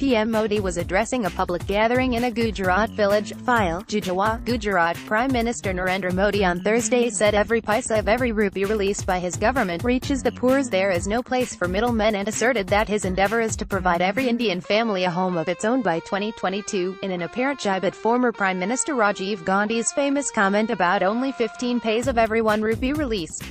PM Modi was addressing a public gathering in a Gujarat village, Phile, Jujhua, Gujarat. Prime Minister Narendra Modi on Thursday said every paisa of every rupee released by his government reaches the poor. There is no place for middlemen, and asserted that his endeavour is to provide every Indian family a home of its own by 2022, in an apparent jibe at former Prime Minister Rajiv Gandhi's famous comment about only 15 paise of every 1 rupee released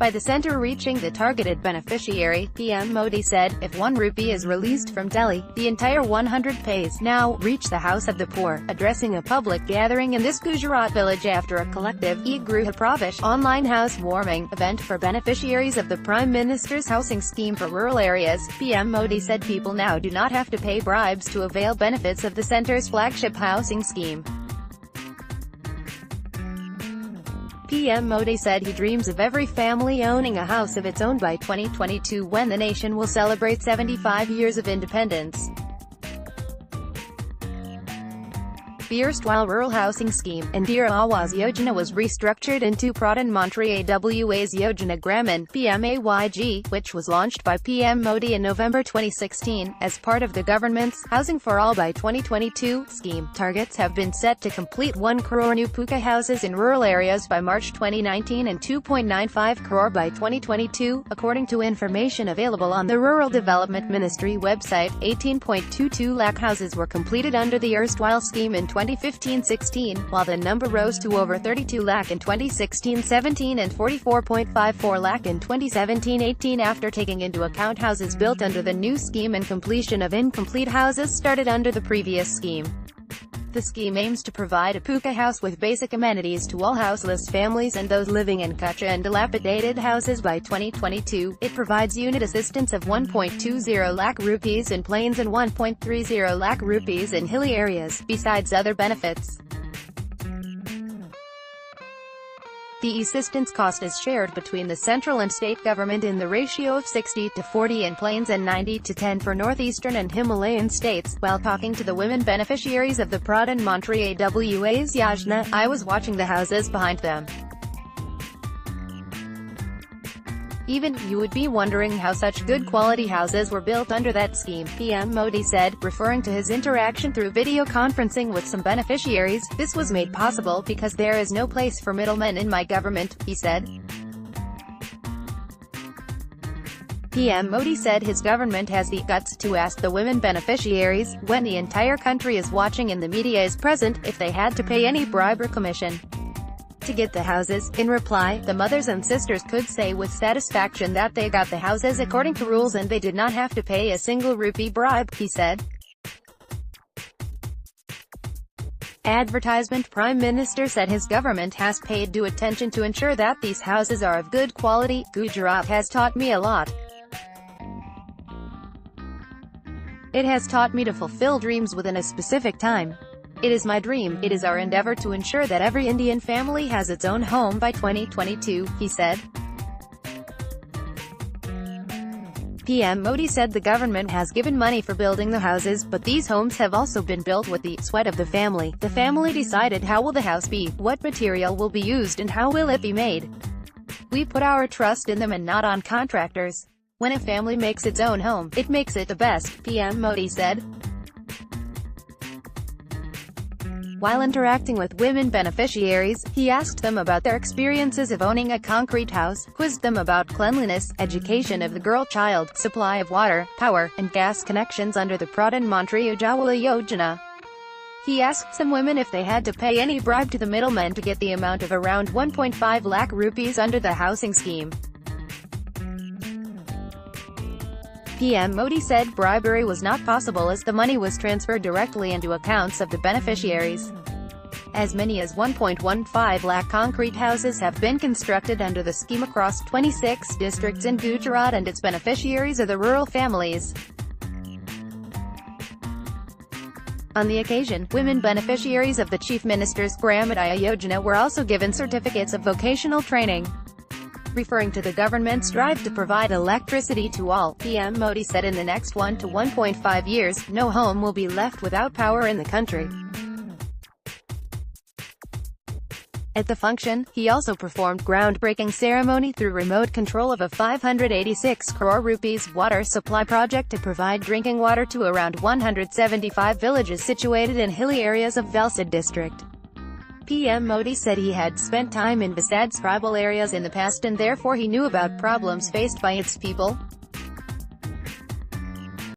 by the centre reaching the targeted beneficiary. PM Modi said, if 1 rupee is released from Delhi, the entire 100 paise now reach the house of the poor. Addressing a public gathering in this Gujarat village after a collective Gruha Pravesh online housewarming event for beneficiaries of the Prime Minister's housing scheme for rural areas, PM Modi said people now do not have to pay bribes to avail benefits of the centre's flagship housing scheme. PM Modi said he dreams of every family owning a house of its own by 2022, when the nation will celebrate 75 years of independence. The erstwhile rural housing scheme, Indira Awas Yojana, was restructured into Pradhan Mantri Awas Yojana Gramin (PMAYG), which was launched by PM Modi in November 2016, as part of the government's Housing for All by 2022 scheme. Targets have been set to complete 1 crore new puka houses in rural areas by March 2019 and 2.95 crore by 2022, according to information available on the Rural Development Ministry website. 18.22 lakh houses were completed under the erstwhile scheme in 2015-16, while the number rose to over 32 lakh in 2016-17 and 44.54 lakh in 2017-18 after taking into account houses built under the new scheme and completion of incomplete houses started under the previous scheme. The scheme aims to provide a puka house with basic amenities to all houseless families and those living in kacha and dilapidated houses by 2022. It provides unit assistance of 1.20 lakh rupees in plains and 1.30 lakh rupees in hilly areas, besides other benefits. The assistance cost is shared between the central and state government in the ratio of 60-40 in plains and 90-10 for northeastern and Himalayan states. While talking to the women beneficiaries of the Pradhan Mantri Awas Yojana, I was watching the houses behind them. Even you would be wondering how such good quality houses were built under that scheme, PM Modi said, referring to his interaction through video conferencing with some beneficiaries. This was made possible because there is no place for middlemen in my government, he said. PM Modi said his government has the guts to ask the women beneficiaries, when the entire country is watching and the media is present, if they had to pay any bribe or commission to get the houses. In reply, the mothers and sisters could say with satisfaction that they got the houses according to rules and they did not have to pay a single rupee bribe, he said. Advertisement. Prime Minister said his government has paid due attention to ensure that these houses are of good quality. Gujarat has taught me a lot. It has taught me to fulfill dreams within a specific time. It is my dream, it is our endeavour to ensure that every Indian family has its own home by 2022, he said. PM Modi said the government has given money for building the houses, but these homes have also been built with the sweat of the family. The family decided how will the house be, what material will be used and how will it be made. We put our trust in them and not on contractors. When a family makes its own home, it makes it the best, PM Modi said. While interacting with women beneficiaries, he asked them about their experiences of owning a concrete house, quizzed them about cleanliness, education of the girl child, supply of water, power, and gas connections under the Pradhan Mantri Ujjwala Yojana. He asked some women if they had to pay any bribe to the middlemen to get the amount of around 1.5 lakh rupees under the housing scheme. PM Modi said bribery was not possible as the money was transferred directly into accounts of the beneficiaries. As many as 1.15 lakh concrete houses have been constructed under the scheme across 26 districts in Gujarat, and its beneficiaries are the rural families. On the occasion, women beneficiaries of the Chief Minister's Gramadaya Yojana were also given certificates of vocational training. Referring to the government's drive to provide electricity to all, PM Modi said in the next 1 to 1.5 years, no home will be left without power in the country. At the function, he also performed groundbreaking ceremony through remote control of a 586 crore rupees water supply project to provide drinking water to around 175 villages situated in hilly areas of Valsad district. PM Modi said he had spent time in Vasad's tribal areas in the past and therefore he knew about problems faced by its people.